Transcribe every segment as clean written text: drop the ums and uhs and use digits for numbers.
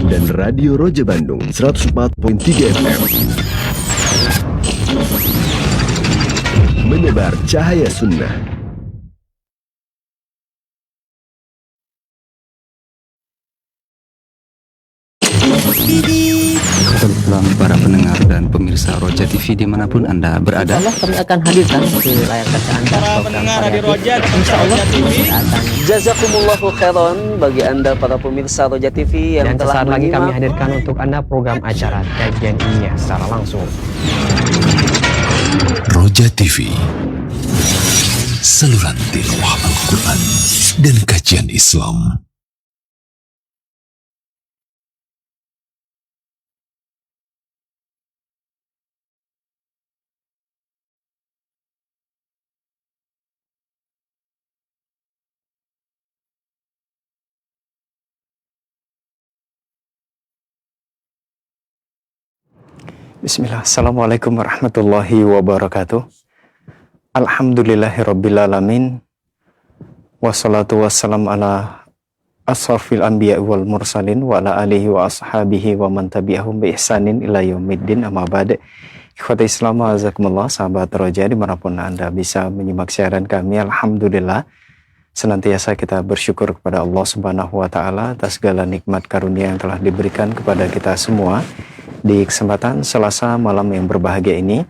dan Radio Roja Bandung 104.3 FM. Menebar cahaya sunnah. Selamat para pendengar dan pemirsa Roja TV dimanapun Anda berada. Insya Allah kami akan hadirkan ke layar kaca Anda para pendengar di Roja Insya Allah akan. Jazakumullahu khairan bagi Anda para pemirsa Roja TV yang Dan telah sesaat lagi kami menyimak. hadirkan untuk Anda program acara kajian ilmiah secara langsung. Roja TV, saluran tilawah Al-Quran dan kajian Islam. Bismillah, Assalamualaikum warahmatullahi wabarakatuh. Alhamdulillahirrabbilalamin. Wassalatu wassalam ala ashrafil anbiya wal mursalin wa ala alihi wa ashabihi wa man tabi'ahum bi ihsanin ila yaumiddin amma ba'd. Ikhwati Islam azakumullah, sahabat Roja dimanapun Anda bisa menyimak siaran kami. Alhamdulillah, senantiasa kita bersyukur kepada Allah Subhanahu wa Ta'ala atas segala nikmat karunia yang telah diberikan kepada kita semua. Di kesempatan Selasa malam yang berbahagia ini,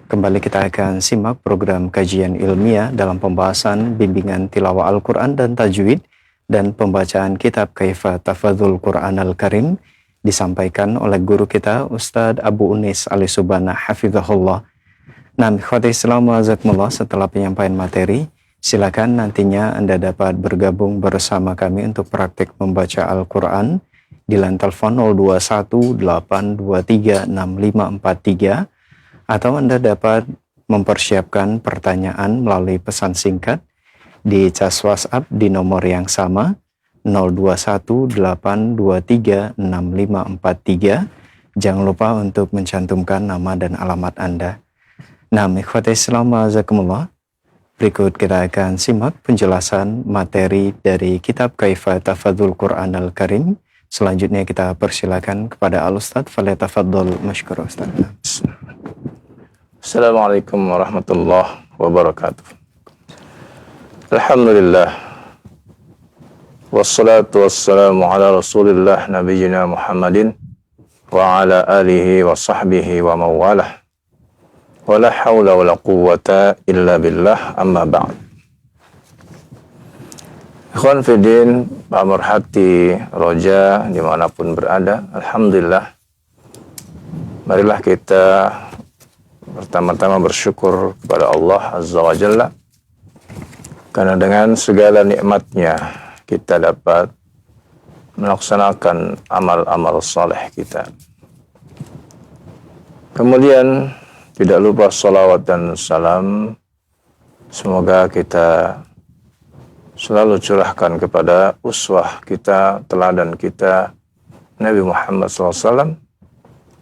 kembali kita akan simak program kajian ilmiah dalam pembahasan bimbingan tilawah Al-Quran dan tajwid dan pembacaan kitab Kaifa Tafadzul Quran Al-Karim disampaikan oleh guru kita Ustadz Abu Unis Ali Subana Hafizahullah. Nah, ikhwati Islam azakumullah, setelah penyampaian materi, silakan nantinya Anda dapat bergabung bersama kami untuk praktik membaca Al-Quran di line telepon 0218236543, atau Anda dapat mempersiapkan pertanyaan melalui pesan singkat di cas WhatsApp di nomor yang sama 0218236543. Jangan lupa untuk mencantumkan nama dan alamat Anda. Nah, ikhwati Islam azakumullah, berikut kita akan simak penjelasan materi dari kitab Kaifa Tafadzul Quran Al-Karim. Selanjutnya kita persilakan kepada Al-Ustadz. Falyatafaddal masykur Ustadz. Assalamualaikum warahmatullahi wabarakatuh. Alhamdulillah, wassalatu wassalamu ala rasulillah nabiyyina Muhammadin wa ala alihi wa sahbihi wa mawalah, wa la hawla wa la quwwata illa billah, amma ba'd. Ikhwan Fidin, Pak Merhati Roja dimanapun berada, Alhamdulillah, marilah kita pertama-tama bersyukur kepada Allah Azza wa Jalla, karena dengan segala nikmatnya kita dapat melaksanakan amal-amal saleh kita. Kemudian tidak lupa salawat dan salam semoga kita selalu curahkan kepada uswah kita, teladan kita, Nabi Muhammad SAW,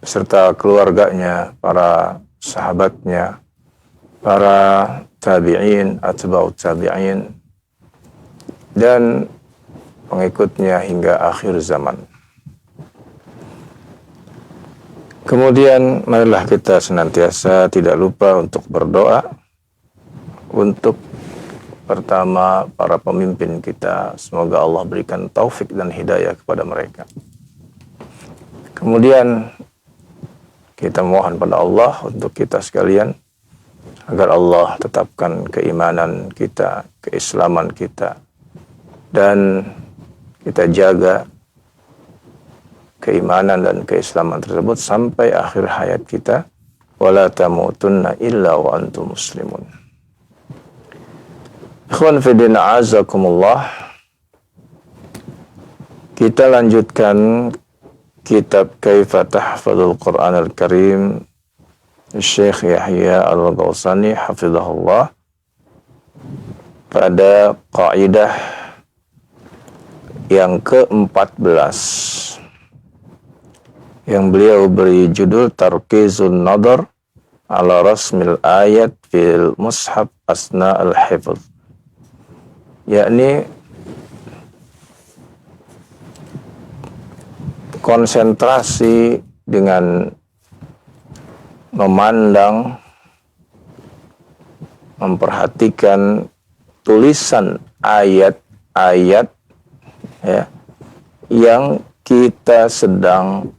beserta keluarganya, para sahabatnya, para tabi'in, atba'ut tabi'in, dan pengikutnya hingga akhir zaman. Kemudian marilah kita senantiasa tidak lupa untuk berdoa untuk pertama para pemimpin kita, semoga Allah berikan taufik dan hidayah kepada mereka. Kemudian kita mohon pada Allah untuk kita sekalian, agar Allah tetapkan keimanan kita, keislaman kita, dan kita jaga keimanan dan keislaman tersebut sampai akhir hayat kita. Wala tamutunna illa wa antum muslimun. Ikhwan Fidin azakumullah, kita lanjutkan kitab Kaifa Tahfadzul Quran Al-Karim Syekh Yahya Al-Ghawsani hafizahullah pada kaidah yang ke-14 yang beliau beri judul Tarkizun Nadar ala Rasmil Ayat fil Mushaf Asna Al-Hifz, yakni konsentrasi dengan memandang, memperhatikan tulisan ayat-ayat ya, yang kita sedang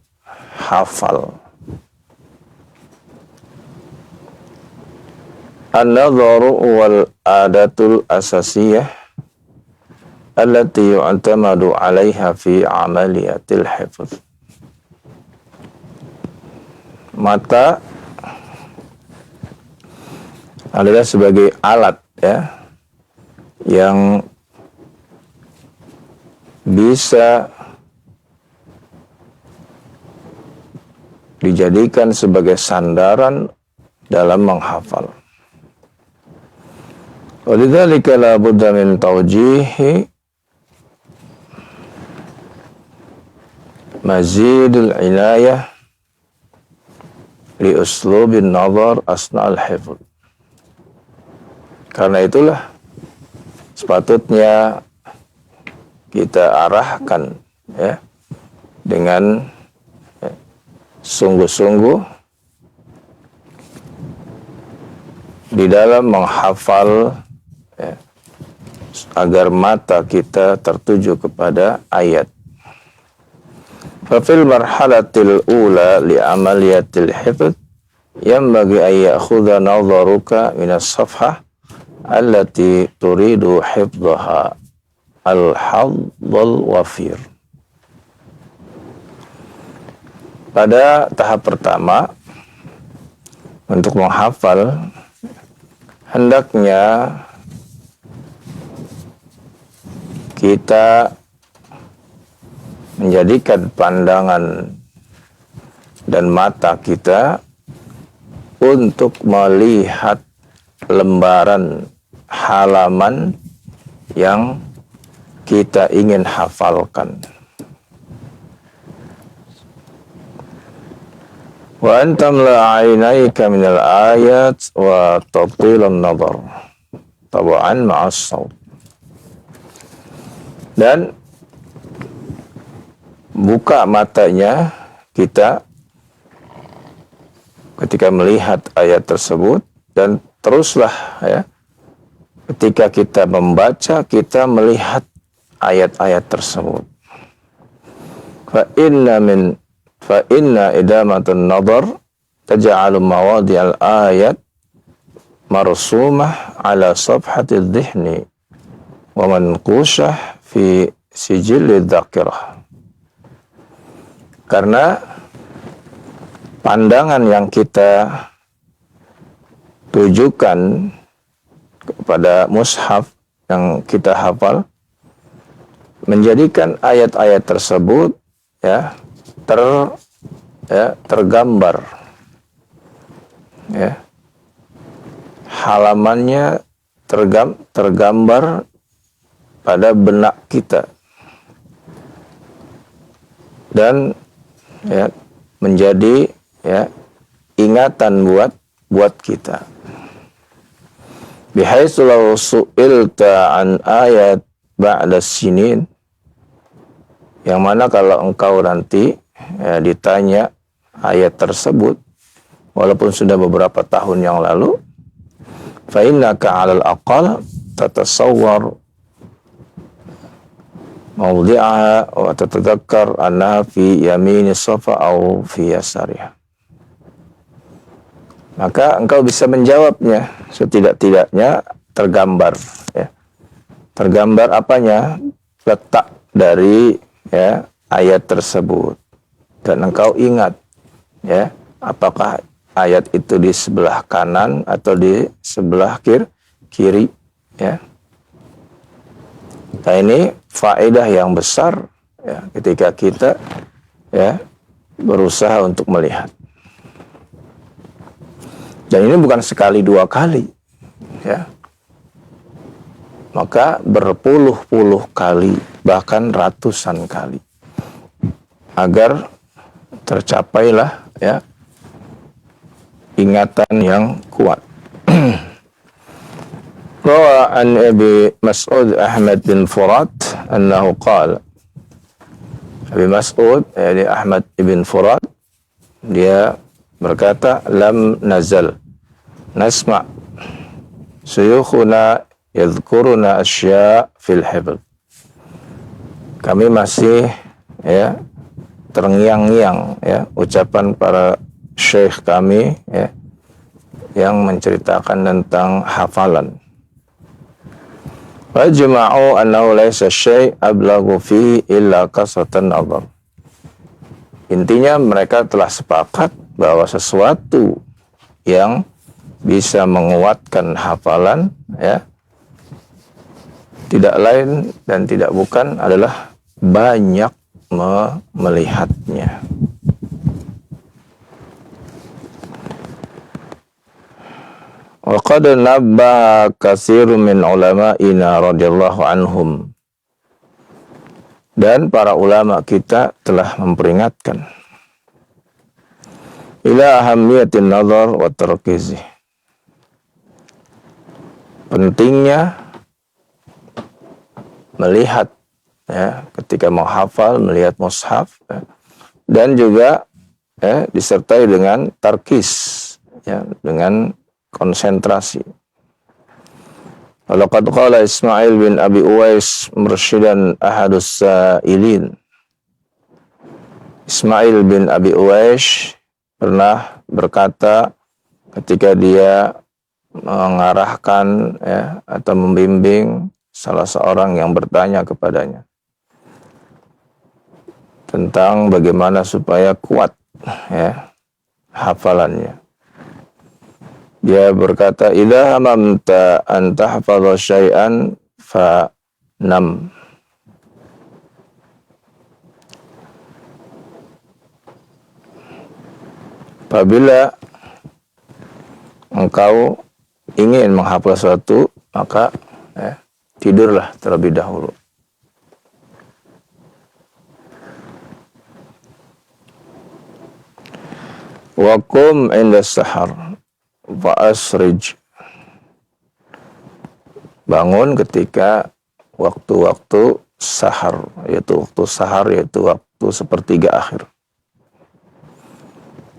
hafal. An-nadharu wal adatul asasiyah allati yu'tamadu 'alaiha fi 'amaliyatil hifdz. Mata adalah sebagai alat ya yang bisa dijadikan sebagai sandaran dalam menghafal. Walidzalika la budda min tawjihi mazidul inayah li uslubin nazar asna'al hifdz. Karena itulah sepatutnya kita arahkan ya dengan sungguh-sungguh di dalam menghafal ya, agar mata kita tertuju kepada ayat. Fafil marhalatil ula li amaliyatil hifdz yanbaghi an ya'khudha nadharuka minas safhah allati turidu hifdhaha al-hadhal wafir. Pada tahap pertama untuk menghafal hendaknya kita menjadikan pandangan dan mata kita untuk melihat lembaran halaman yang kita ingin hafalkan. Wa antamla 'ainaika minal ayat wa tabtilan nadhar tab'an ma'as saut. Dan buka matanya kita ketika melihat ayat tersebut, dan teruslah ya ketika kita membaca kita melihat ayat-ayat tersebut. Fa inna idamatun nadhar taj'alu mawadi'al ayat marsumah ala safhati dhihni wa manqushah fi sijilid dzakirah. Karena pandangan yang kita tujukan kepada mushaf yang kita hafal menjadikan ayat-ayat tersebut tergambar ya, halamannya tergambar pada benak kita dan ya menjadi ya ingatan buat kita. Bihaitsu law su'ilta an ayat ba'da sinin, yang mana kalau engkau nanti ya, ditanya ayat tersebut walaupun sudah beberapa tahun yang lalu, fa innaka 'alal aqal tatasawwar mawdi'aha wa tatadzakkar annaha fi yamini safa aw fi yasariha. Maka engkau bisa menjawabnya, setidak-tidaknya tergambar ya. Tergambar apanya? Letak dari ya ayat tersebut, dan engkau ingat ya apakah ayat itu di sebelah kanan atau di sebelah kiri ya. Nah, ini faedah yang besar ya ketika kita ya berusaha untuk melihat. Dan ini bukan sekali dua kali ya. Maka berpuluh-puluh kali, bahkan ratusan kali, agar tercapailah ya ingatan yang kuat. Rawa an Abi Mas'ud Ahmad bin Furat annahu qala Abi Mas'ud, yakni Ahmad ibn Furat, dia berkata, lam nazal nasma' suyukhuna yadhkuruna asya' fil hifdz. Kami masih ya terngiang-ngiang ya ucapan para syekh kami ya yang menceritakan tentang hafalan. Wajma'u annahu laysa syai' ablaghu fi illa kasratan nazar. Intinya mereka telah sepakat bahwa sesuatu yang bisa menguatkan hafalan ya tidak lain dan tidak bukan adalah banyak melihatnya. Wa qad nabba katsirun min ulama'ina radhiyallahu anhum. Dan para ulama kita telah memperingatkan ila ahammiyatin nazar wa tarkizi. Pentingnya melihat ya ketika menghafal, melihat mushaf ya, dan juga ya, disertai dengan tarkis ya, dengan konsentrasi. Laqad qala Ismail bin Abi Uwais mursyidan ahadus sa'ilin. Ismail bin Abi Uwais pernah berkata ketika dia mengarahkan ya, atau membimbing salah seorang yang bertanya kepadanya tentang bagaimana supaya kuat ya hafalannya. Dia berkata, idza hamamta an tahfadha syai'an fa nam. Apabila engkau ingin menghafal sesuatu, maka ya, tidurlah terlebih dahulu. Wa qum 'inda sahar wa asrij. Bangun ketika waktu-waktu sahar, yaitu waktu sepertiga akhir.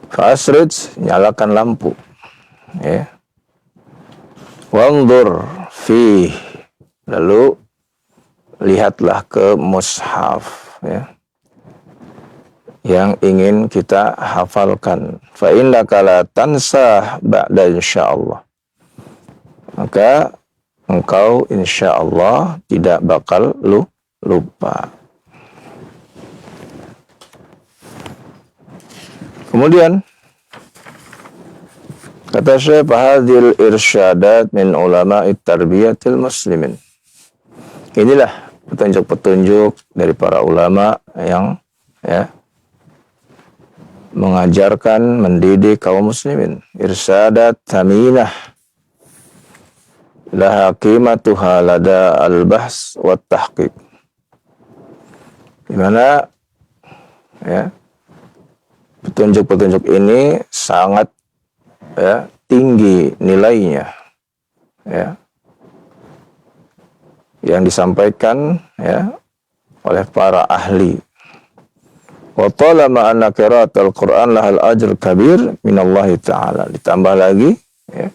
Fa asrij, nyalakan lampu. Ya. Wanzur fi, lalu lihatlah ke mushaf ya, yang ingin kita hafalkan. Fa innaka la tansah ba'da insyaallah. Maka engkau insyaallah tidak bakal lupa. Kemudian kata Syekh, hadhil irsyadat min ulama'it tarbiyatil muslimin. Inilah petunjuk-petunjuk dari para ulama yang ya mengajarkan, mendidik kaum muslimin. Irsyadat thaminah laha qimatuha lada al-bahs wa tahqiq. Di mana ya petunjuk-petunjuk ini sangat ya tinggi nilainya ya yang disampaikan ya oleh para ahli. Wa talama anna qiraatul Qur'an lahal ajr kabir minallahi ta'ala. Ditambah lagi ya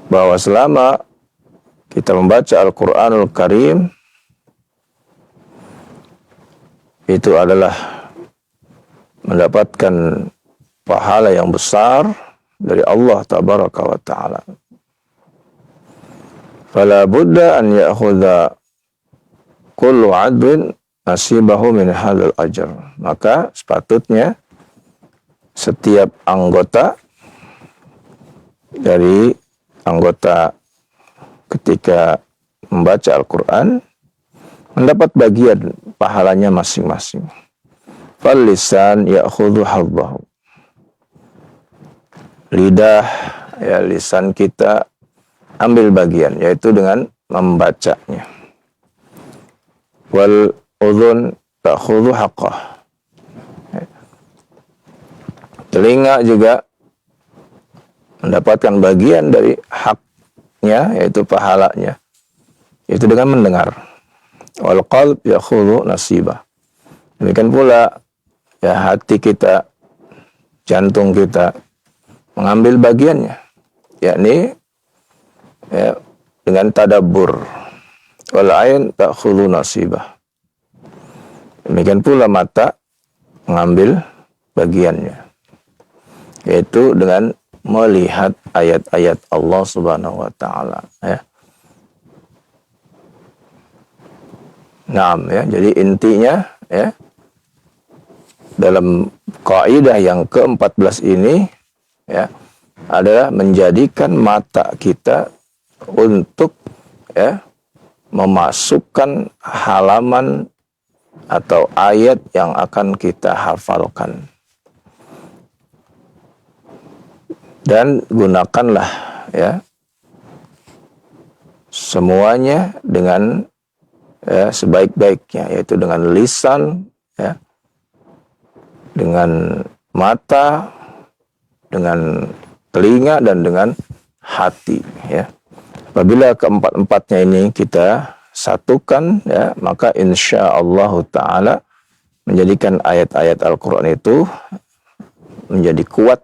bahwa selama kita membaca Al-Qur'anul Karim itu adalah mendapatkan pahala yang besar dari Allah tabaraka wa ta'ala. Fala budda an ya'khudha kullu 'adwin nasibahu min hadzal ajr. Maka sepatutnya setiap anggota dari anggota ketika membaca Al-Qur'an mendapat bagian pahalanya masing-masing. Fal lisan ya'khudhu haddahu. Lidah ya lisan kita ambil bagian yaitu dengan membacanya. Wal udhun ta'khudhu haqqah. Telinga juga mendapatkan bagian dari haknya yaitu pahalanya, yaitu dengan mendengar. wal qalb yakhudhu nasibah. Demikian pula ya hati kita, jantung kita mengambil bagiannya, yakni ya, dengan tadabbur. Wal ain ta'khudhu nasibah. Demikian pula mata mengambil bagiannya, yaitu dengan melihat ayat-ayat Allah Subhanahu wa taala ya. Naam ya, jadi intinya ya dalam kaidah yang ke-14 ini ya adalah menjadikan mata kita untuk ya memasukkan halaman atau ayat yang akan kita hafalkan. Dan gunakanlah ya semuanya dengan ya, sebaik-baiknya, yaitu dengan lisan ya, dengan mata, dengan telinga, dan dengan hati ya. Apabila keempat-empatnya ini kita satukan ya, maka insya Allah Ta'ala menjadikan ayat-ayat Al-Quran itu menjadi kuat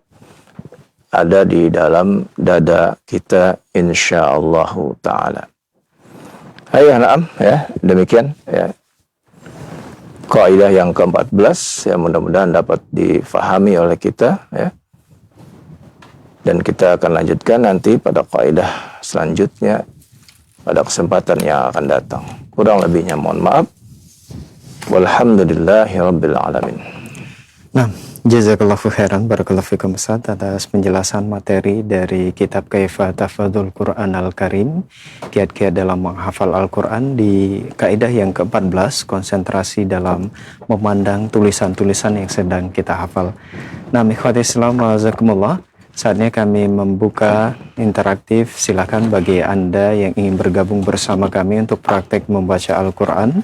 ada di dalam dada kita insya Allah Ta'ala. Ayah na'am ya, demikian ya kaidah yang ke-14 ya, mudah-mudahan dapat difahami oleh kita ya. Dan kita akan lanjutkan nanti pada kaidah selanjutnya pada kesempatan yang akan datang. Kurang lebihnya mohon maaf. Walhamdulillahirabbil alamin. Nah, jazakallahu khairan barakallahu fikum Ustaz atas penjelasan materi dari kitab Kaifa Tafadzul Quran Al-Karim, kiat-kiat dalam menghafal Al-Quran di kaidah yang ke-14, konsentrasi dalam memandang tulisan-tulisan yang sedang kita hafal. Nah, ikhwati Islam wajazakumullah, saatnya kami membuka interaktif. Silakan bagi Anda yang ingin bergabung bersama kami untuk praktek membaca Al-Quran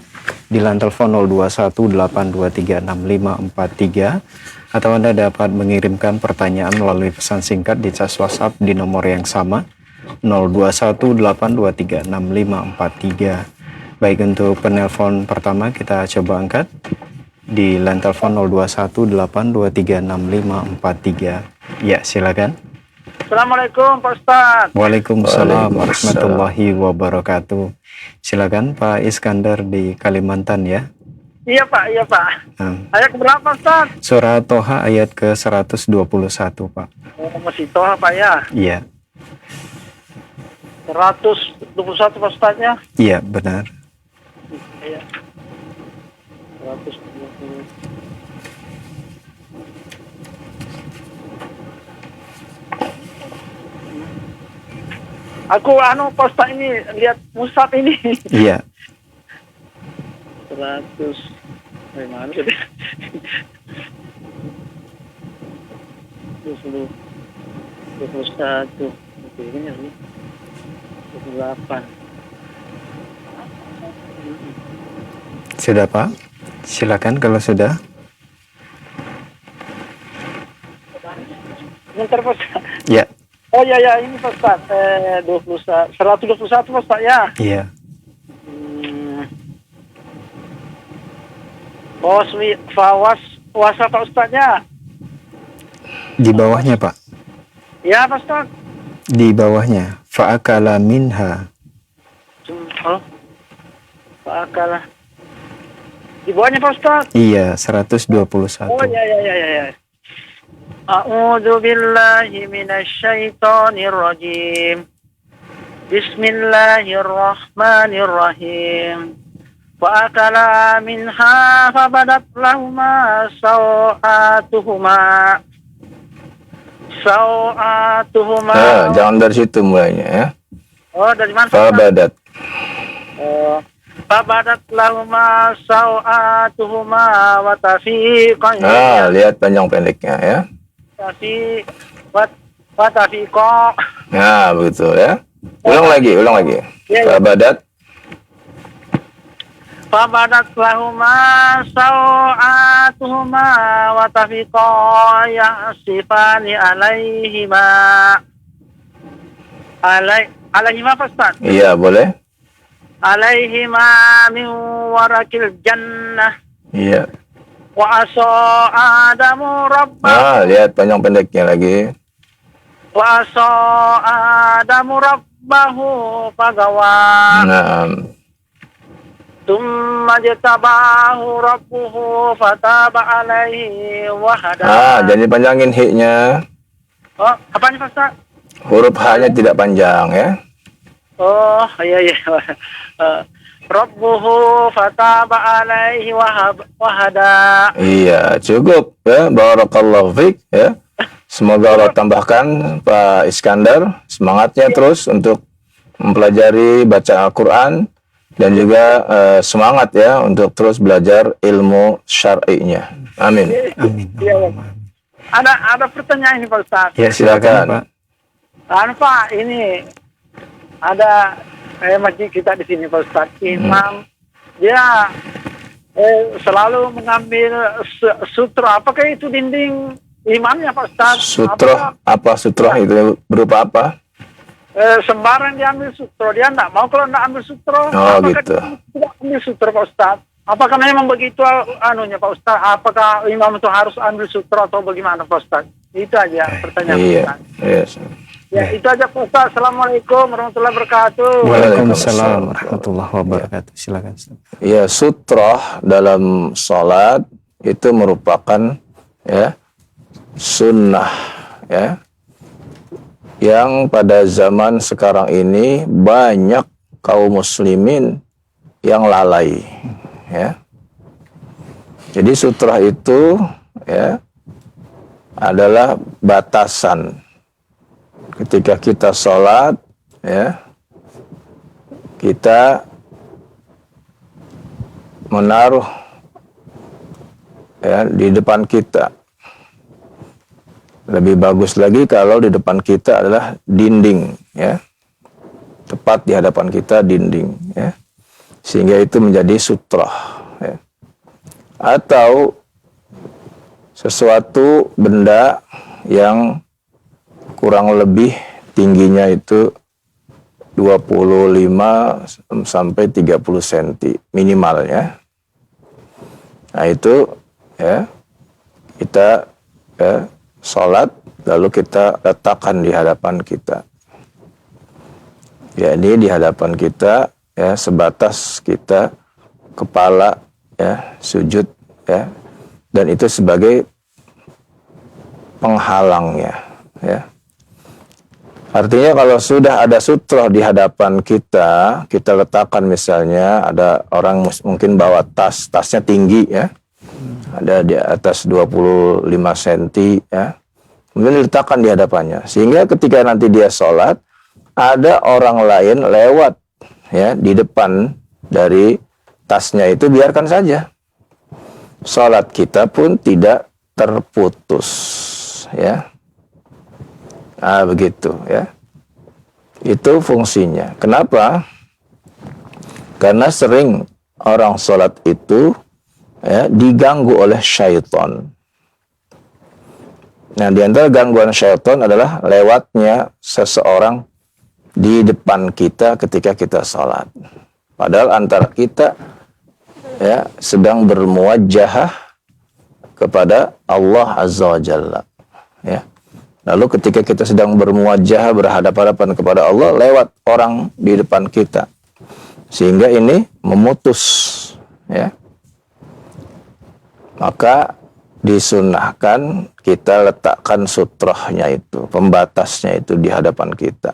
di line telepon 0218236543, atau Anda dapat mengirimkan pertanyaan melalui pesan singkat di cas WhatsApp di nomor yang sama 0218236543. Baik, untuk penelpon pertama kita coba angkat di line telepon 0218236543. Ya, silakan. Assalamualaikum Pak Ustadz. Waalaikumsalam warahmatullahi wabarakatuh. Silakan Pak Iskandar di Kalimantan ya. Iya Pak. Ayat berapa Ustadz? Surah Toha ayat ke-121 Pak. Oh, masih Toha Pak ya? Iya. 121 Pak Ustadznya? Iya, benar. Iya. 120. Aku Pak Ustadz ini lihat musab ini. Iya. 100. Bagaimana sih? 20. 21. Ini 28. Sudah Pak? Silakan kalau sudah. Bentar Pak Ustadz. Ya. Oh ya ini Pak Ustadz. 121 Pak Ustadz ya. Iya. Puasa Pak Ustadznya. Di bawahnya Pak. Ya Pak Ustadz. Di bawahnya. Fa'akala minha. Fa'akala. Di bawahnya Pak Ustadz. Iya, 121. Oh ya. A'udzu billahi minasy syaithanir rajim. Bismillahirrahmanirrahim. Wa akala minha fabadat lahuma sawatuhuma. Jangan dari situ mulainya ya. Oh, dari mana? Fabadat. Oh. Fabadat lahuma sawatuhuma wa tafiqan. Lihat panjang pendeknya ya. Watafiqo. Nah, begitu ya. Ulang lagi. Ya. Fabadat lahuma sawatuhuma watafiqo ya'sifani alaihima Pak Ustaz. Iya, boleh. alaihima min warakil jannah Iya. wa asa adamu rabbahu Nah, lihat panjang pendeknya lagi. wa asa adamu rabbahu fagawa Nah, thumma jatabahu rabbuhu fataba alaihi wa hada. jadi panjangin hiknya. Oh, apanya Pak Ustaz? Huruf H-nya tidak panjang ya. Oh, iya. Rabbuhu fataba alaihi wa hada. Iya, cukup ya. Barakallahu fiik ya. Semoga Allah tambahkan Pak Iskandar semangatnya terus untuk mempelajari baca Al-Qur'an dan juga semangat ya untuk terus belajar ilmu syar'inya. Amin. Amin. Iya. Ada pertanyaan ini Pak Ustaz. Ya, Silakan. Pak. Pak, ini ada masjid kita di sini Pak Ustaz. Imam dia selalu mengambil sutra. Apakah itu dinding imamnya Pak Ustaz? Sutroh, apa sutroh itu berupa apa? Sembarang diambil sutro, dia enggak mau kalau enggak ambil sutro. Oh, Apakah gitu. dia tidak ambil sutro Pak Ustaz? Apakah memang begitu anunya Pak Ustaz? Apakah imam itu harus ambil sutro atau bagaimana Pak Ustaz? Itu aja pertanyaan Iya. Pak Ustaz. Yes. Ya, itu aja Pak Ustaz. Assalamualaikum warahmatullahi wabarakatuh. Waalaikumsalam warahmatullahi wabarakatuh. Silakan. Ustaz. Ya, sutroh dalam sholat itu merupakan ya sunnah ya yang pada zaman sekarang ini banyak kaum muslimin yang lalai ya. Jadi sutroh itu ya adalah batasan ketika kita sholat ya, kita menaruh ya di depan kita. Lebih bagus lagi kalau di depan kita adalah dinding ya, tepat di hadapan kita dinding ya, sehingga itu menjadi sutroh ya. Atau sesuatu benda yang kurang lebih tingginya itu 25 sampai 30 cm minimal ya. Nah itu ya kita ya sholat lalu kita letakkan di hadapan kita. Ya ini di hadapan kita ya sebatas kita kepala ya sujud ya, dan itu sebagai penghalangnya ya. Artinya kalau sudah ada sutroh di hadapan kita, kita letakkan misalnya ada orang mungkin bawa tasnya tinggi ya, ada di atas 25 cm ya, kemudian diletakkan di hadapannya, sehingga ketika nanti dia sholat, ada orang lain lewat ya di depan dari tasnya itu, biarkan saja, sholat kita pun tidak terputus ya. Nah, begitu ya. Itu fungsinya. Kenapa? Karena sering orang sholat itu ya, diganggu oleh syaitan. Nah, di antara gangguan syaitan adalah lewatnya seseorang di depan kita ketika kita sholat. Padahal antara kita ya sedang bermuwajjahah kepada Allah Azza wa Jalla ya. Lalu ketika kita sedang bermuwajjah berhadapan-hadapan kepada Allah, lewat orang di depan kita, sehingga ini memutus ya, maka disunahkan kita letakkan sutrohnya itu, pembatasnya itu di hadapan kita,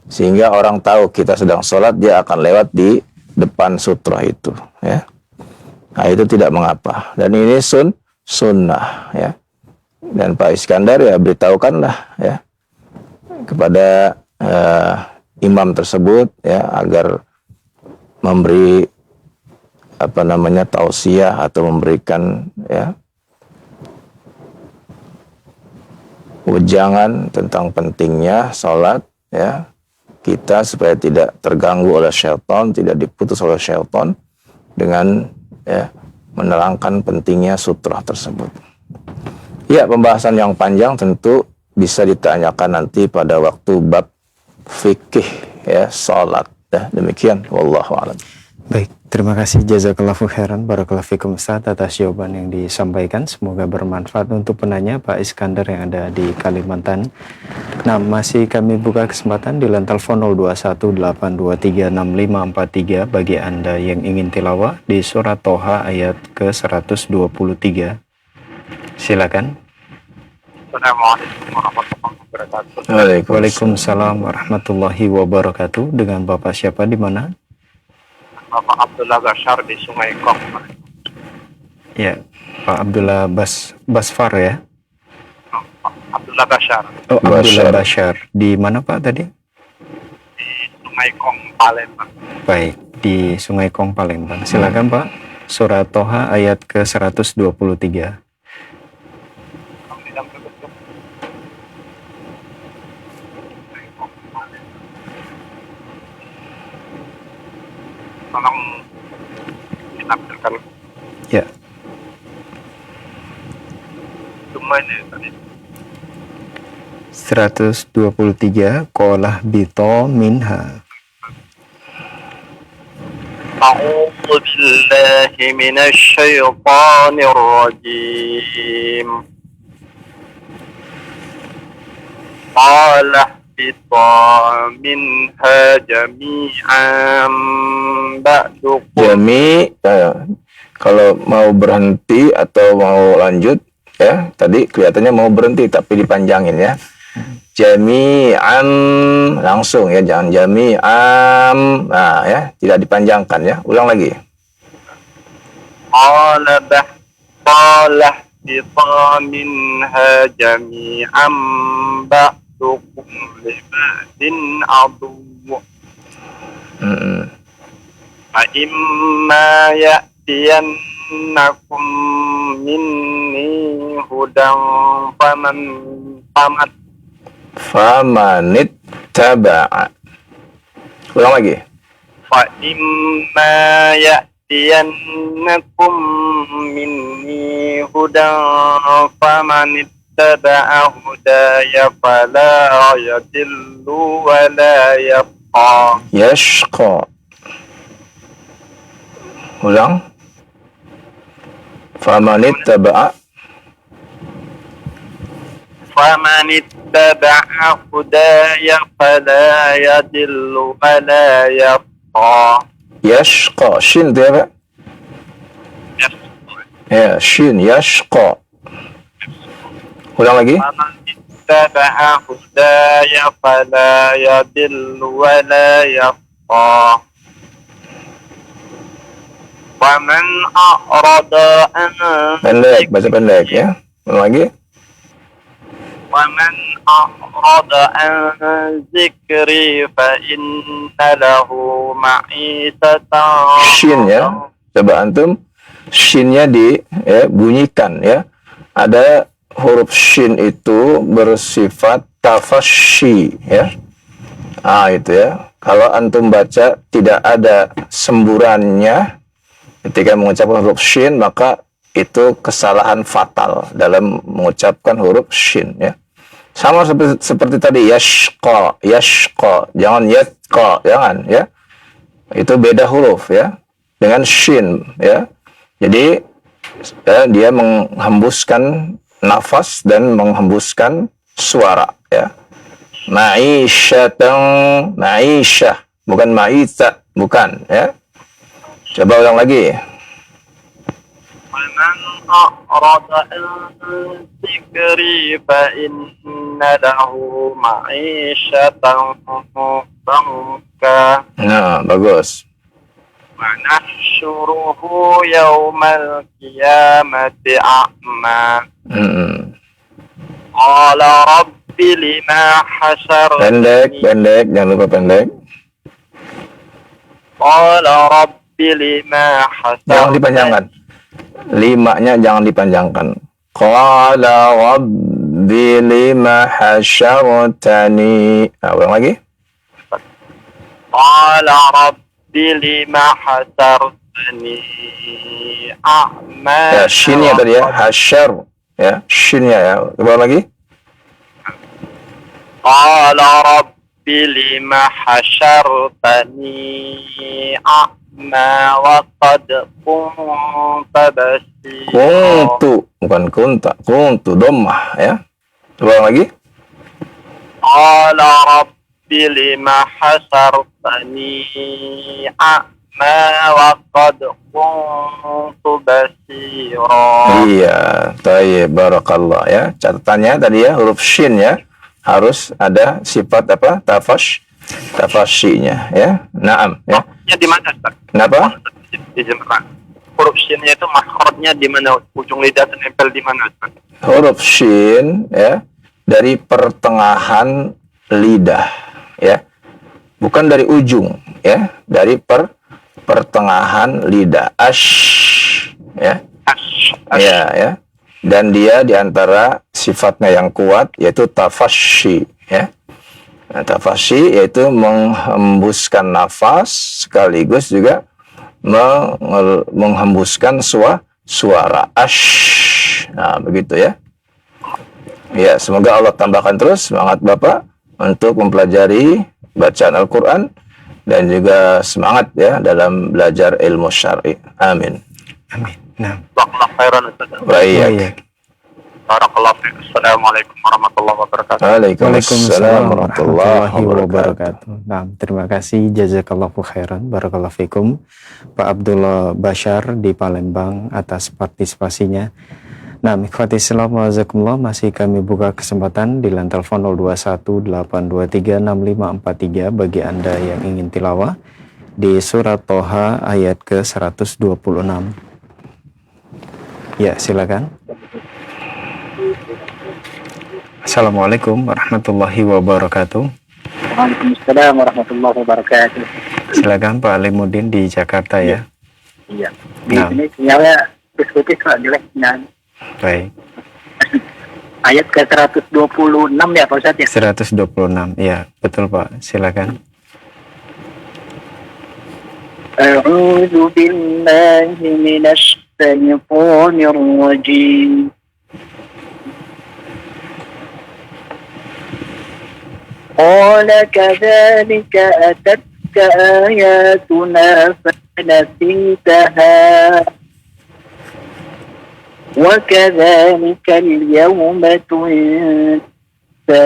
sehingga orang tahu kita sedang sholat, dia akan lewat di depan sutroh itu ya. Nah itu tidak mengapa, dan ini sunnah ya. Dan Pak Iskandar ya beritahukanlah ya kepada imam tersebut ya agar memberi tausiah atau memberikan ya wejangan tentang pentingnya sholat ya kita, supaya tidak terganggu oleh syaitan, tidak diputus oleh syaitan, dengan ya menerangkan pentingnya sutroh tersebut. Ya, pembahasan yang panjang tentu bisa ditanyakan nanti pada waktu bab fikih ya sholat Ya, demikian wallahu a'lam. Baik, terima kasih jazakallahu khairan barakallahu fikum Ustaz atas jawaban yang disampaikan. Semoga bermanfaat untuk penanya Pak Iskandar yang ada di Kalimantan. Nah, masih kami buka kesempatan di line telepon 0218236543 bagi Anda yang ingin tilawah di surat Toha ayat ke-123. Silakan. Assalamualaikum warahmatullahi wabarakatuh. Waalaikumsalam warahmatullahi wabarakatuh. Dengan Bapak siapa di mana? Bapak Abdullah Bashar di Sungai Kong. Ya, Pak Abdullah Basfar ya. Abdullah Bashar Oh, Abdullah Bashar. Di mana Pak tadi? di Sungai Kong, Palembang. Baik, di Sungai Kong Palembang. Silakan Pak. Surat Toha ayat ke-123. Tolong ditampilkan Ya. semuanya tadi. 123 Qolah bito minha. أعوذ بالله من الشيطان الرجيم قال اهبطا منها جميعا بعضكم Kalau mau berhenti atau mau lanjut ya, tadi kelihatannya mau berhenti tapi dipanjangin ya. Jami'an langsung ya, jangan jami'am. Nah ya, tidak dipanjangkan ya. Ulang lagi. قال اهبطا منها جميعا بعضكم لبعض عدو فإما يأتينكم مني هدى Famanit taba'a. Ulang lagi. فإما يأتينكم مني هدى فمن اتبع هداي فلا يضل ولا يشقى. Yashqa. Ulang. Famanit taba'a. فمن اتبع هداي فلا يضل ولا يشقى. Yashqa. Shin itu ya Pak? Ya, shin. Yashqa. Ulang lagi. فمن اتبع هداي فلا يضل ولا يشقى. ومن أعرض عن Pendek, baca pendek ya. Ulang lagi. ومن أعرض عن ذكري فإن له معيشة Shin ya. Coba antum shinnya bunyikan ya. Ada huruf shin itu bersifat tafasyi ya. Ah itu ya. Kalau antum baca tidak ada semburannya ketika mengucapkan huruf shin, maka itu kesalahan fatal dalam mengucapkan huruf shin ya. Sama seperti tadi yashqa, jangan yatqa, jangan ya. Itu beda huruf ya dengan shin ya. Jadi dia menghembuskan nafas dan menghembuskan suara ya. Ma'isyatan, ma'isyah, bukan ma'ita, bukan ya. Coba ulang lagi. ومن أعرض عن ذكري فإن له معيشة ضنكا. Nah, bagus. ونحشره يوم القيامة أعمى. قال رب لما حشرتني. Pendek, jangan lupa pendek. قال رب لما حشرتني. Jangan dipanjangkan. Limanya jangan dipanjangkan. Qala rabbi lima hasyartani. Nah, ulang lagi. Qala rabbi lima hasyartani a'ma. Ya, shinnya tadi ya, hasyar. Ya, shinnya ya. Ulang lagi. Qala rabbi lima hasyartani a'ma wa qad kunta basira. Kuntu, bukan kunta. Kuntu dhammah ya. Coba lagi. Qala rabbi lima hasartani a'ma wa qad kuntu basira. Iya, tayyib, barakallah ya. Catatannya tadi ya, huruf shin ya. Harus ada sifat apa? Tafasyinya ya. Naam ya. Makhrajnya di mana, Ustaz? Kenapa? Di jemran. Huruf shinnya itu makhrajnya di mana? Ujung lidah terempel di mana, Ustaz? Huruf shin ya, dari pertengahan lidah ya. Bukan dari ujung ya, dari pertengahan lidah. Ya. Ya, ya. Dan dia diantara sifatnya yang kuat yaitu tafasyi ya. Nah, tafasyi yaitu menghembuskan nafas sekaligus juga menghembuskan suara Nah, begitu ya. Ya, semoga Allah tambahkan terus semangat Bapak untuk mempelajari bacaan Al-Quran dan juga semangat ya dalam belajar ilmu syar'i. Amin. Amin. Nah, Barakallahu khairan, Ustaz. Baik. Barakallahu fiik. Assalamualaikum warahmatullahi wabarakatuh. Waalaikumsalam warahmatullahi wabarakatuh. Nah, terima kasih, jazakallahu khairan, barakallahu fikum, Pak Abdullah Bashar di Palembang atas partisipasinya. Nah, ikhwati Islam wajazakumullah, masih kami buka kesempatan di line telepon 0218236543 bagi Anda yang ingin tilawah di surat Toha ayat ke-126. Ya, silakan. Assalamualaikum warahmatullahi wabarakatuh. Waalaikumsalam warahmatullahi wabarakatuh. Silakan Pak Alimuddin di Jakarta ya. Iya. Di Nah. sini sinyalnya putus-putus Pak, jelek sinyal. Baik. Ayat ke 126 ya Pak Ustadz ya. 126. Ya, betul Pak. Silakan. A'udzu billahi minasy syaithanir rajim. قال كذلك أتتك آياتنا فنسيتها وكذلك اليوم تنسى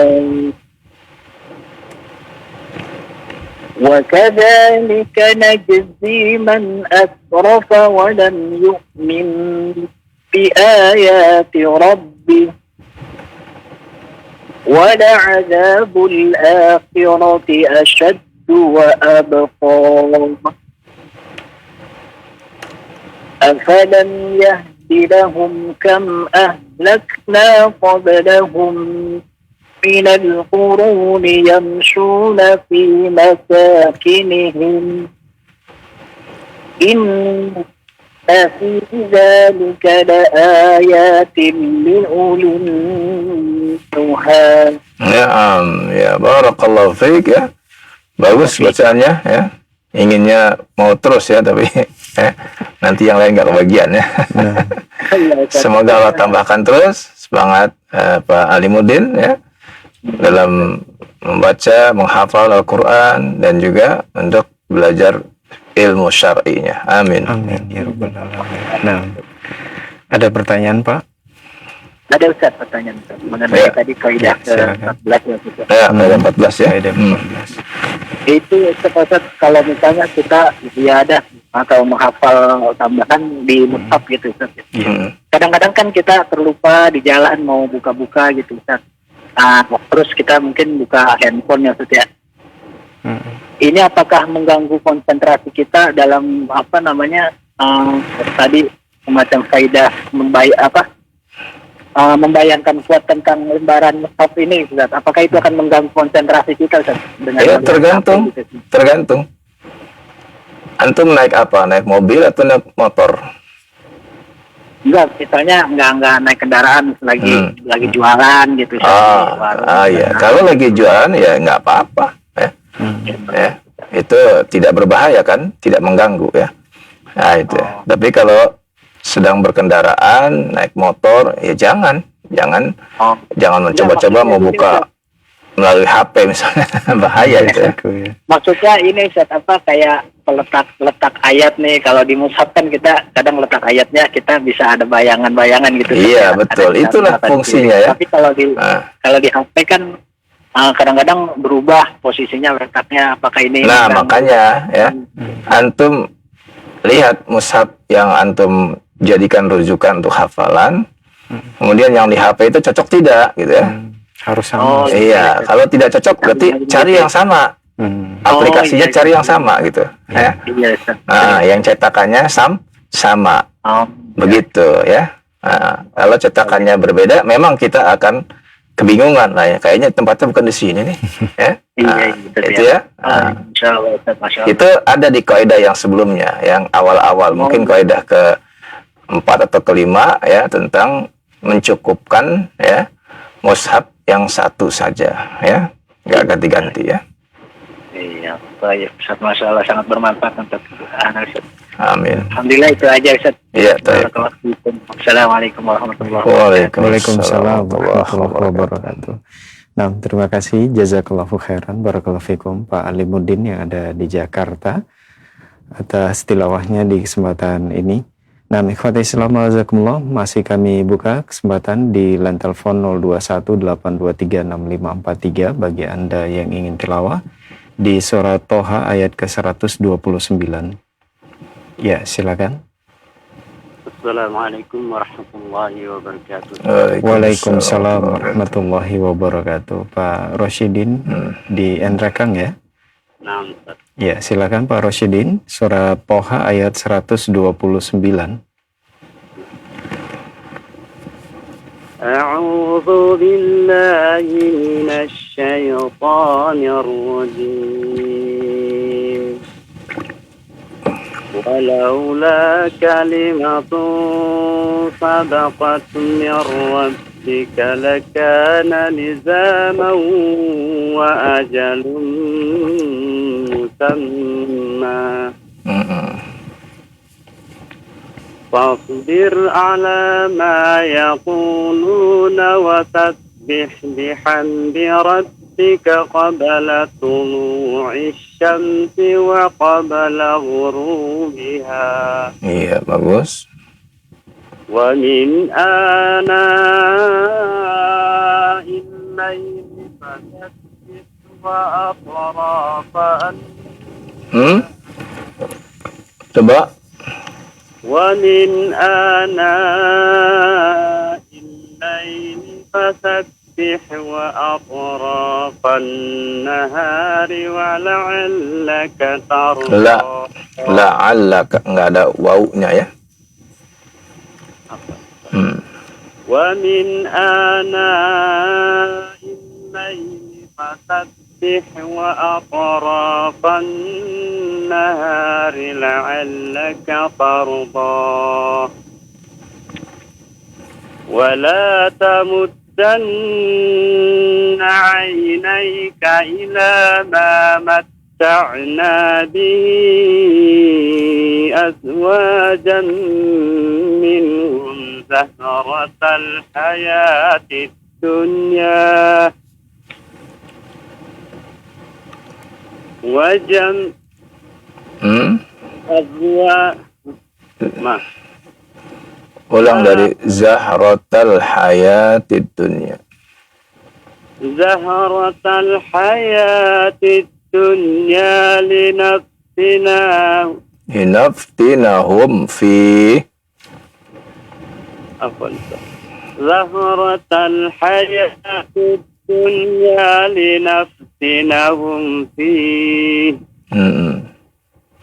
وكذلك نجزي من أسرف ولم يؤمن بآيات ربه ولعذاب الآخرة أشد وأبقى أفلم يهد لهم كم أهلكنا قبلهم من القرون يمشون في مساكنهم إن في ذلك لآيات لأولي النهى. Ya, barakallahu fiik ya. Bagus bacaannya ya. Inginnya mau terus ya, tapi nanti yang lain nggak kebagian ya. Semoga Allah tambahkan terus semangat Pak Alimuddin ya dalam membaca, menghafal Al-Quran dan juga untuk belajar ilmu syar'inya. Amin. Amin ya rabbal alamin. Nah, ada pertanyaan Pak? Ada Ustaz pertanyaan Ustaz mengenai tadi kaidah ke-14 ya Ustaz. Ya, kaidah 14 ya. Kaidah 14. Itu Ustaz kalau misalnya kita ada atau menghafal tambahan di mushaf gitu Ustaz. Kadang-kadang kan kita terlupa di jalan mau buka-buka gitu Ustaz. Terus kita mungkin buka handphone ya Ustaz ya. Ini apakah mengganggu konsentrasi kita dalam tadi semacam kaidah membayangkan kuat tentang lembaran mushaf ini Ustaz. Apakah itu akan mengganggu konsentrasi kita Ustaz? Ya, tergantung. Antum naik apa? Naik mobil atau naik motor? Enggak, misalnya enggak naik kendaraan lagi jualan gitu. Ya. Kalau lagi jualan ya nggak apa-apa ya. Itu tidak berbahaya kan, tidak mengganggu ya. Nah itu. Tapi kalau sedang berkendaraan, naik motor, ya jangan mencoba-coba mau buka melalui HP misalnya bahaya itu ya. Maksudnya ini Ustaz, apa kayak letak ayat nih, kalau di mushaf kan kita kadang letak ayatnya kita bisa ada bayangan-bayangan gitu. Iya, Ada betul. Itulah kata-kata fungsinya gitu. ya. Tapi kalau di HP kan kadang-kadang berubah posisinya letaknya, apakah ini Nah, kan- makanya ya, antum lihat mushaf yang antum jadikan rujukan untuk hafalan, kemudian yang di HP itu cocok tidak gitu ya. Harus sama. Oh, Iya, kalau tidak cocok berarti cari yang sama. Aplikasinya iya, cari iya. yang sama gitu. Ya. Iya, Ustaz. Nah, yang cetakannya sama. Oh, Begitu ya. Nah, kalau cetakannya berbeda, memang kita akan kebingungan lah ya. Kayaknya tempatnya bukan di sini nih. Ya. Nah, iya, betul itu ya. ya. Nah, Insya Allah, Ustaz, Masya Allah. itu ada di kaidah yang sebelumnya, yang awal-awal. Mungkin kaidah ke-4 atau ke-5 ya, tentang mencukupkan ya mushaf yang satu saja ya. Nggak ganti-ganti ya. Iya, baik Ustaz, Masya Allah, sangat bermanfaat untuk anak Ustaz. Amin. Alhamdulillah itu aja Ustaz. Iya, baik. Barakallahu fiikum. Assalamualaikum warahmatullahi wabarakatuh. Waalaikumsalam warahmatullahi wabarakatuh. Nah, terima kasih, jazakallahu khairan, barakallahu fikum Pak Alimuddin yang ada di Jakarta atas tilawahnya di kesempatan ini. Nah, ikhwati Islam azakumullah, masih kami buka kesempatan di line telepon 0218236543 bagi Anda yang ingin tilawah di surat Toha ayat ke-129. Ya, silakan. Assalamualaikum warahmatullahi wabarakatuh. Waalaikumsalam warahmatullahi wabarakatuh. Pak Rosyidin di Endrekang ya? Nah, Ustaz. Ya, silakan Pak Rosyidin. Surah Toha ayat 129. A'udzu billahi minasy syaithanir rajim. ولولا كلمة سبقت من ربك لكان لزاما وأجل مسمى فاصبر على ما يقولون وسبح بحمد ربك قبل طلوع الشمس وقبل غروبها. Iya, bagus. ومن آناء الليل فسبح وأطراف Coba. ومن آناء الليل فسبح وأطراف النهار ولعلك ترضى. La'allaka, nggak ada wawunya ya. ومن آناء الليل فسبح وأطراف النهار لعلك ترضى ولا تمدن عينيك إلى ما متعنا به أزواجا منهم زهرة الحياة الدنيا Ulang dari Zahratal Hayatid Dunya. Zahratal Hayatid Dunya linaftinahum fi. Apa itu? Zahratal Hayatid Dunya linaftinahum fi.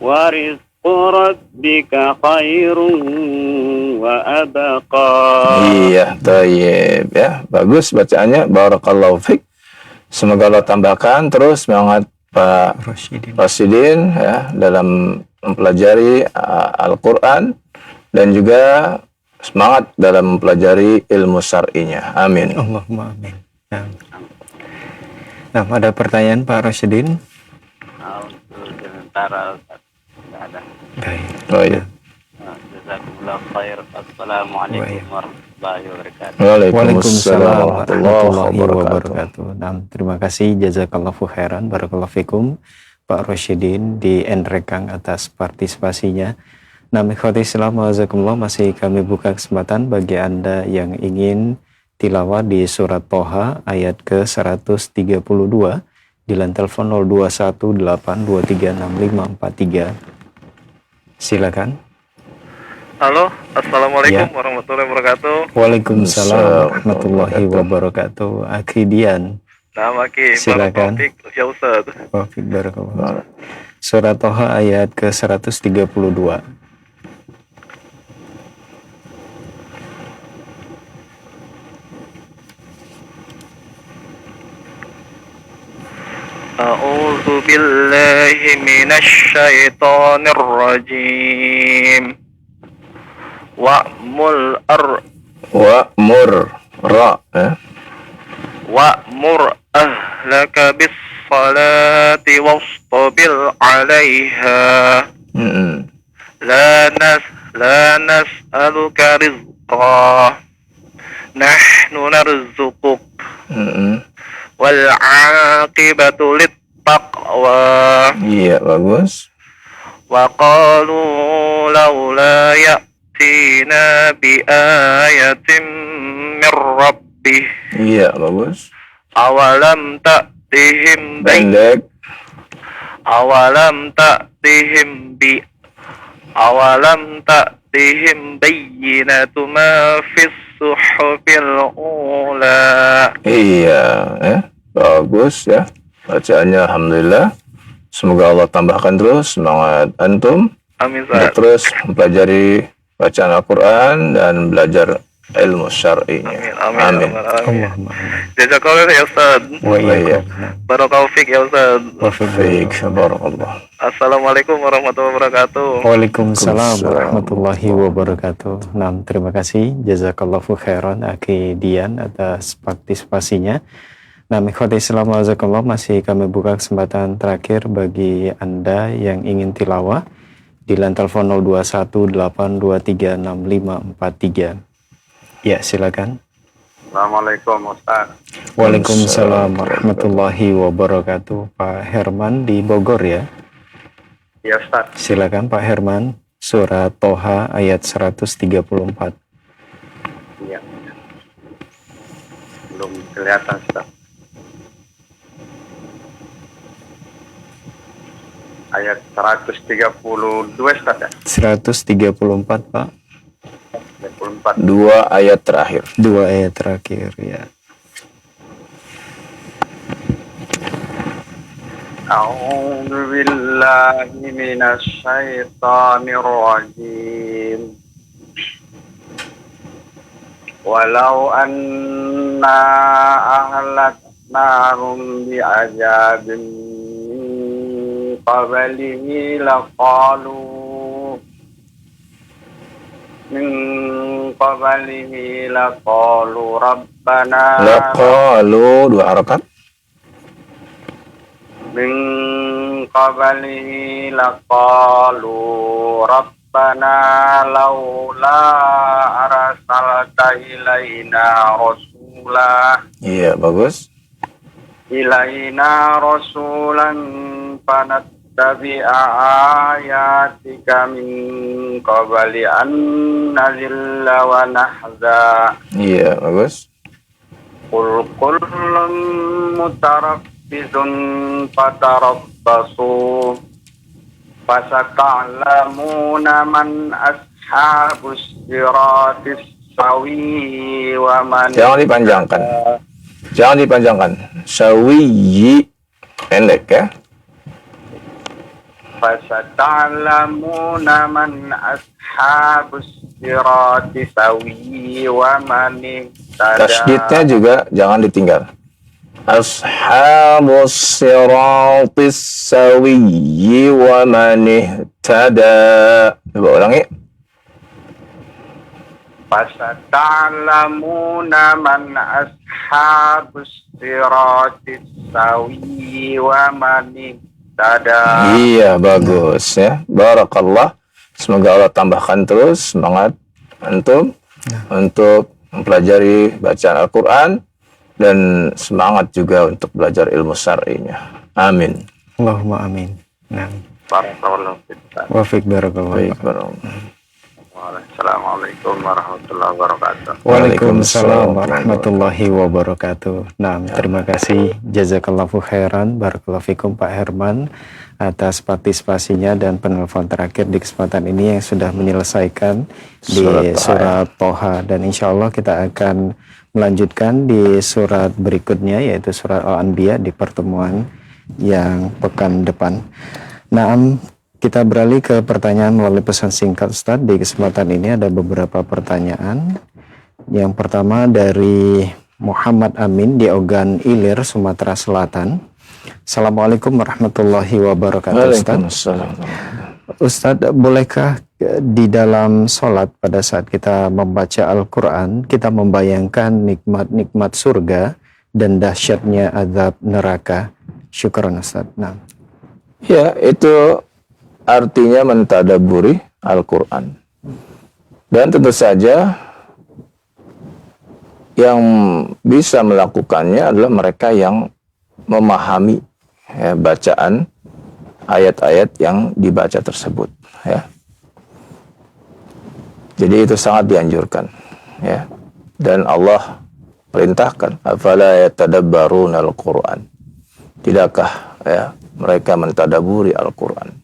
Warizqu rabbika khairun wa abqa. Iya, tayyib ya. Bagus bacaannya. Barakallahu fik. Semoga Allah tambahkan terus semangat Pak Rosyidin ya dalam mempelajari Al-Qur'an dan juga semangat dalam mempelajari ilmu syar'inya. Amin. Allahumma amin. Nah, ada pertanyaan Pak Rosyidin? Untuk sementara ada. Baik. Oh iya. Jazakumullah khair. Assalamualaikum warahmatullahi wabarakatuh. Waalaikumsalam warahmatullahi wabarakatuh. Nah, terima kasih jazakallahu khairan barakallahu fikum Pak Rosyidin di Enrekang atas partisipasinya. Nah, ikhwati Islam wajazakumullah, masih kami buka kesempatan bagi Anda yang ingin tilawah di surat Toha ayat ke-132 di line telepon 0218236543. Silakan. Halo, assalamualaikum Ya. warahmatullahi wabarakatuh. Waalaikumsalam warahmatullahi wabarakatuh. Akhidian. Nama Ki, Silakan. Barakallahu ya Ustaz. Wafik barakallah. Surat Toha ayat ke-132. A'udzu billahi minasy syaithanir rajim. Wa'mur ahlaka bis salati wastabir 'alaiha. La nas'aluka rizqa. Nahnu narzuquk. Wal 'aqibatu lit taqwa. Iya, bagus. Wa qalu laula ya'tina bi ayatin mir rabbih. Iya, bagus. Awalam ta'tihim Pendek. awalam ta'tihim bayyinatu ma fis suhufil ula. Iya, bagus ya. Bacaannya alhamdulillah. Semoga Allah tambahkan terus semangat antum Amin, untuk Ustaz. terus mempelajari bacaan Al-Quran dan belajar ilmu syar'inya. Amin. Allahumma Jazakallah ya Ustaz. wa iyyakum. Barakallahu fiik ya Ustaz. Baik, barakallah. Assalamualaikum warahmatullahi wabarakatuh. Waalaikumsalam warahmatullahi wabarakatuh. Nah, terima kasih jazakallahu khairan Aki Dian atas partisipasinya. Nah, ikhwati Islam wajazakallah, masih kami buka kesempatan terakhir bagi Anda yang ingin tilawah di line telepon 0218236543. Ya, silakan. Assalamualaikum Ustaz. Waalaikumsalam warahmatullahi wabarakatuh. Pak Herman di Bogor ya. Ya Ustaz. Silakan Pak Herman, surat Toha ayat 134. Iya. Belum kelihatan Ustaz. Ayat 132 Ustaz ya. 134 Pak. 24. Dua ayat terakhir. Dua ayat terakhir ya. A'udzu billahi minasy syaithanir rajim. Walau anna ahlaknahum bi'adzabin qablihi laqalu rabbana Laqalu, dua harakat. min qablihi laqalu rabbana laula arsalta ilaina rasula. Iya, bagus. Ilaina rasulan fanattabi'a ayatika min qabli an nazilla wa nahza. Iya, bagus. Qul kullun mutarabbizun fatarabbasu fasata'lamuna man ashabus siratis sawi wa man. Jangan dipanjangkan. Jangan dipanjangkan. Sawiyi, pendek ya. Fasata'lamuna man ashabus sirati sawi wa man ihtada. Tasydidnya juga jangan ditinggal. Ashabus siratis sawi wa man ihtada. Coba ulangi. Fasata'lamuna man ashabus sirati sawi wa man ihtada. Iya, bagus ya. Barakallah. Semoga Allah tambahkan terus semangat antum untuk mempelajari bacaan Al-Quran dan semangat juga untuk belajar ilmu syar'inya. Amin. Allahumma amin. Nah, Barakallahu fiik. wa fiik barakallahu. Baik, barakallahu. Assalamualaikum warahmatullahi wabarakatuh. Waalaikumsalam warahmatullahi wabarakatuh. Nah, terima kasih jazakallahu khairan barakallahu fikum Pak Herman atas partisipasinya dan penelpon terakhir di kesempatan ini yang sudah menyelesaikan di surat Toha, dan insya Allah kita akan melanjutkan di surat berikutnya yaitu surat Al-Anbiya di pertemuan yang pekan depan. Nah, kita beralih ke pertanyaan melalui pesan singkat Ustadz. Di kesempatan ini ada beberapa pertanyaan. Yang pertama dari Muhammad Amin di Ogan Ilir, Sumatera Selatan. Assalamualaikum warahmatullahi wabarakatuh Ustadz. Ustadz, bolehkah di dalam sholat pada saat kita membaca Al-Quran, kita membayangkan nikmat-nikmat surga dan dahsyatnya azab neraka? Syukran Ustadz. Nah. Ya, itu artinya mentadaburi Al-Quran. Dan tentu saja yang bisa melakukannya adalah mereka yang memahami bacaan ayat-ayat yang dibaca tersebut. Ya. Jadi itu sangat dianjurkan. Ya. Dan Allah perintahkan, afala yatadabbaruna al-Quran. Tidakkah mereka mentadaburi Al-Quran?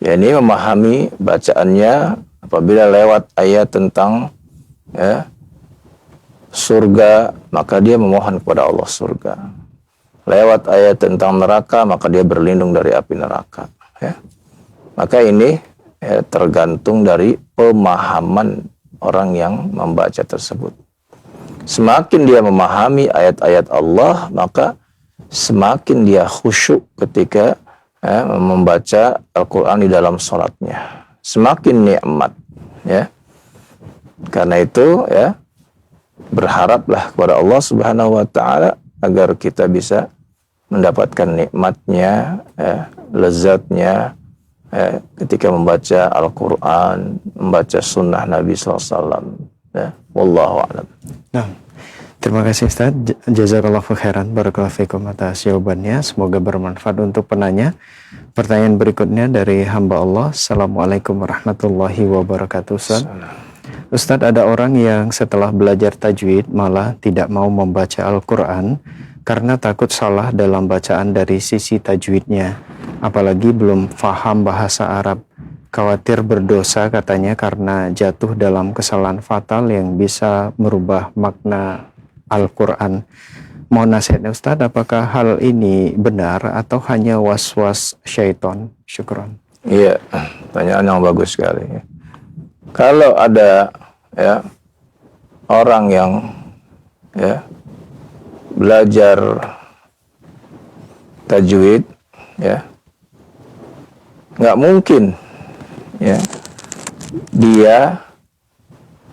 Ya, ini memahami bacaannya apabila lewat ayat tentang surga, maka dia memohon kepada Allah surga. Lewat ayat tentang neraka, maka dia berlindung dari api neraka. Ya. Maka ini tergantung dari pemahaman orang yang membaca tersebut. Semakin dia memahami ayat-ayat Allah, maka semakin dia khusyuk ketika membaca Al-Quran di dalam sholatnya. Semakin nikmat. Ya. Karena itu berharaplah kepada Allah Subhanahu wa Ta'ala agar kita bisa mendapatkan nikmatnya, lezatnya ketika membaca Al-Quran, membaca sunnah Nabi SAW. Wallahu a'lam. Nah, terima kasih Ustaz. Jazakallahu khairan barakallahu fikum atas jawabannya. Semoga bermanfaat untuk penanya. Pertanyaan berikutnya dari hamba Allah. Assalamualaikum warahmatullahi wabarakatuh. Ustaz, ada orang yang setelah belajar tajwid malah tidak mau membaca Al-Quran karena takut salah dalam bacaan dari sisi tajwidnya, apalagi belum faham bahasa Arab. Khawatir berdosa katanya karena jatuh dalam kesalahan fatal yang bisa merubah makna Al-Quran. Mohon nasihatnya Ustaz, apakah hal ini benar atau hanya was-was syaitan? Syukron. Iya, pertanyaan yang bagus sekali. Kalau ada orang yang belajar tajwid, nggak mungkin dia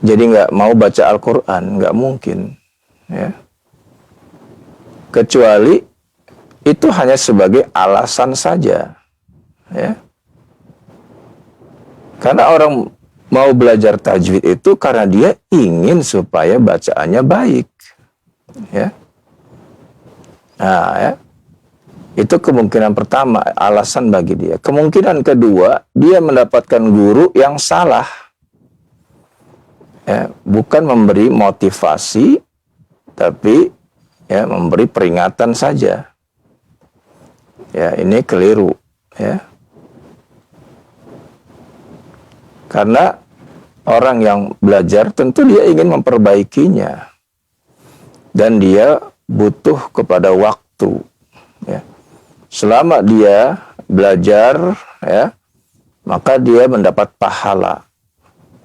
jadi nggak mau baca Al-Quran, nggak mungkin. Kecuali itu hanya sebagai alasan saja. Karena orang mau belajar tajwid itu karena dia ingin supaya bacaannya baik. Itu kemungkinan pertama, alasan bagi dia. Kemungkinan kedua, dia mendapatkan guru yang salah. Bukan memberi motivasi, tapi memberi peringatan saja. Ini keliru. Karena orang yang belajar tentu dia ingin memperbaikinya. Dan dia butuh kepada waktu. Selama dia belajar, maka dia mendapat pahala.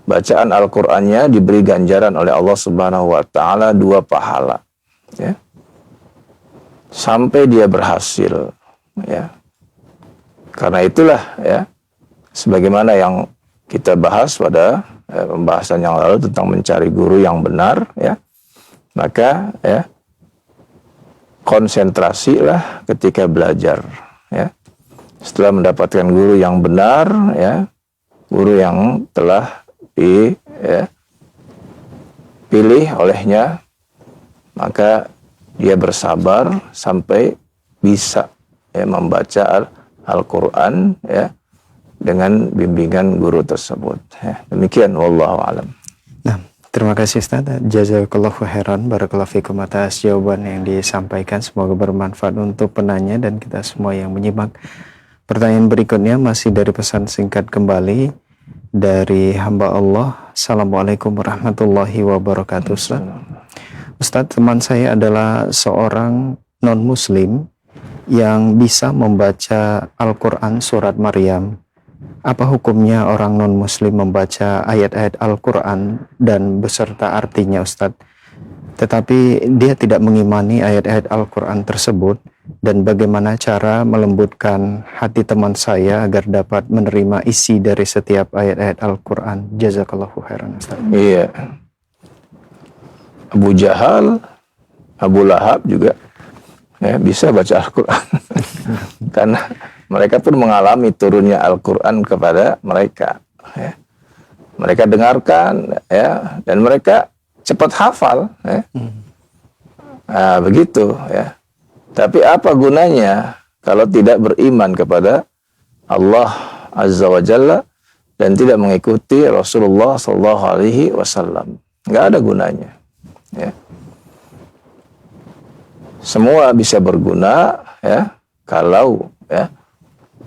Bacaan Al-Qur'annya diberi ganjaran oleh Allah Subhanahu wa Ta'ala 2 pahala. Sampai dia berhasil. Karena itulah sebagaimana yang kita bahas pada pembahasan yang lalu tentang mencari guru yang benar, maka konsentrasilah ketika belajar. Setelah mendapatkan guru yang benar, guru yang telah dipilih olehnya, maka dia bersabar sampai bisa membaca Al-Quran dengan bimbingan guru tersebut. Demikian, wallahu alam. Nah, terima kasih Ustaz. Jazakallahu khairan, barakallahu fikum atas jawaban yang disampaikan. Semoga bermanfaat untuk penanya dan kita semua yang menyimak. Pertanyaan berikutnya masih dari pesan singkat kembali dari hamba Allah. Assalamualaikum warahmatullahi wabarakatuh. Ustaz, teman saya adalah seorang non-muslim yang bisa membaca Al-Quran surat Maryam. Apa hukumnya orang non-muslim membaca ayat-ayat Al-Quran dan beserta artinya, Ustaz? Tetapi dia tidak mengimani ayat-ayat Al-Quran tersebut, dan bagaimana cara melembutkan hati teman saya agar dapat menerima isi dari setiap ayat-ayat Al-Quran? Jazakallahu khairan, Ustaz. Iya. Abu Jahal, Abu Lahab juga bisa baca Al-Quran. Karena mereka pun mengalami turunnya Al-Quran kepada mereka. Mereka dengarkan, dan mereka cepat hafal. Nah, begitu. Tapi apa gunanya kalau tidak beriman kepada Allah Azza wa Jalla dan tidak mengikuti Rasulullah Sallallahu Alaihi Wasallam? Nggak ada gunanya. Semua bisa berguna kalau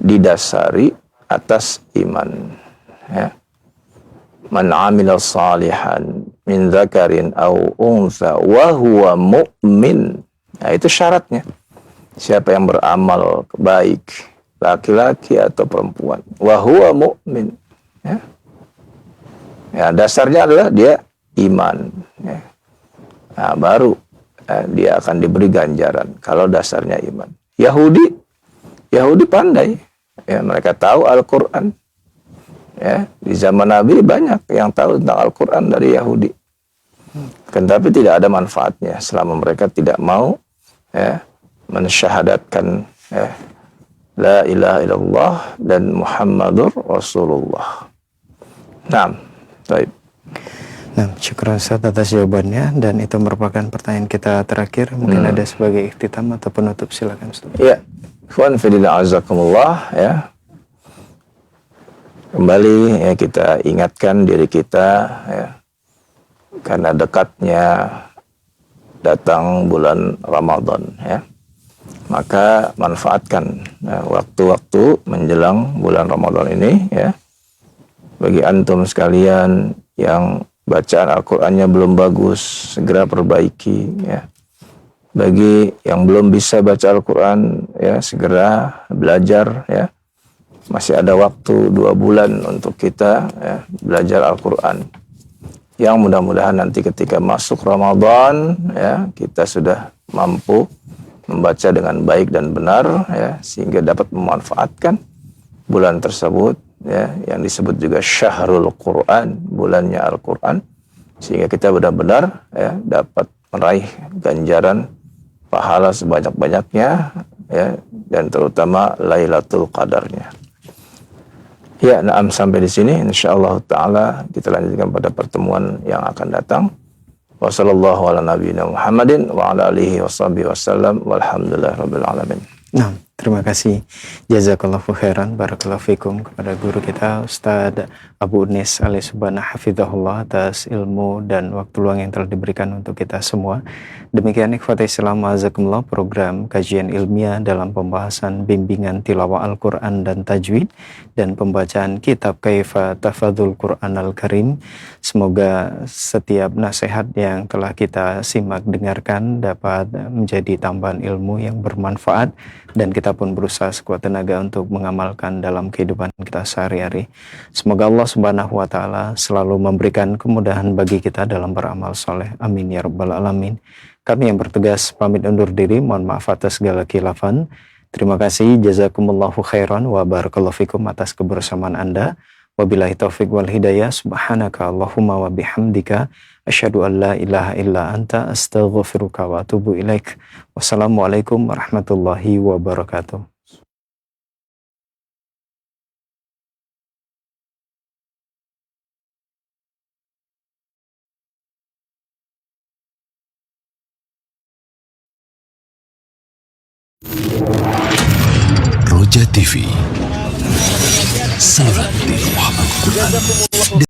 didasari atas iman. Man amila salihan min dzakarin aw untha wa huwa mu'min. Nah, itu syaratnya. Siapa yang beramal baik, laki-laki atau perempuan, wa huwa mu'min. Dasarnya adalah dia iman. Nah, baru dia akan diberi ganjaran kalau dasarnya iman. Yahudi pandai, mereka tahu Al-Quran. Di zaman Nabi banyak yang tahu tentang Al-Quran dari Yahudi. Tapi tidak ada manfaatnya selama mereka tidak mau mensyahadatkan la ilaha illallah dan Muhammadur Rasulullah. Nah, baik. Nah, syukur Ustaz atas jawabannya, dan itu merupakan pertanyaan kita terakhir. Mungkin ada sebagai ikhtitam atau penutup, silakan Ustaz. Ya, ikhwan fillah azakumullah, kembali kita ingatkan diri kita karena dekatnya datang bulan Ramadan, maka manfaatkan waktu-waktu menjelang bulan Ramadan ini, bagi antum sekalian yang bacaan Al-Qur'annya belum bagus, segera perbaiki, Bagi yang belum bisa baca Al-Qur'an, segera belajar, Masih ada waktu 2 bulan untuk kita belajar Al-Qur'an. Yang mudah-mudahan nanti ketika masuk Ramadan, kita sudah mampu membaca dengan baik dan benar, sehingga dapat memanfaatkan bulan tersebut, yang disebut juga Syahrul Quran, bulannya Al-Quran, sehingga kita benar-benar dapat meraih ganjaran pahala sebanyak-banyaknya, dan terutama Lailatul Qadarnya. Ya, sampai di sini. Insyaallah taala kita lanjutkan pada pertemuan yang akan datang. Wassallallahu ala nabiyina Muhammadin wa ala alihi washabihi wasallam walhamdulillahirabbil alamin. Nah, terima kasih. Jazakallahu khairan, barakallahu fikum kepada guru kita Ustadz Abu Unis alaih subhanahu hafizahullah atas ilmu dan waktu luang yang telah diberikan untuk kita semua. Demikian ikhwati Islam azakumullah, program kajian ilmiah dalam pembahasan bimbingan tilawah Al-Quran dan tajwid dan pembacaan kitab Kaifa Tafadzul Quran Al-Karim. Semoga setiap nasihat yang telah kita simak dengarkan dapat menjadi tambahan ilmu yang bermanfaat, dan kita pun berusaha sekuat tenaga untuk mengamalkan dalam kehidupan kita sehari-hari. Semoga Allah Subhanahu wa Ta'ala selalu memberikan kemudahan bagi kita dalam beramal soleh. Amin ya Rabbal Alamin. Kami yang bertugas pamit undur diri. Mohon maaf atas segala khilafan. Terima kasih. Jazakumullahu khairan wa barakallahu fikum atas kebersamaan Anda. Wabillahi taufiq wal hidayah. Subhanaka Allahumma wa bihamdika asyhadu an la ilaha illa anta astaghfiruka wa atubu ilaik. Wassalamualaikum warahmatullahi wabarakatuh. Roja TV, saluran di Al-Quran.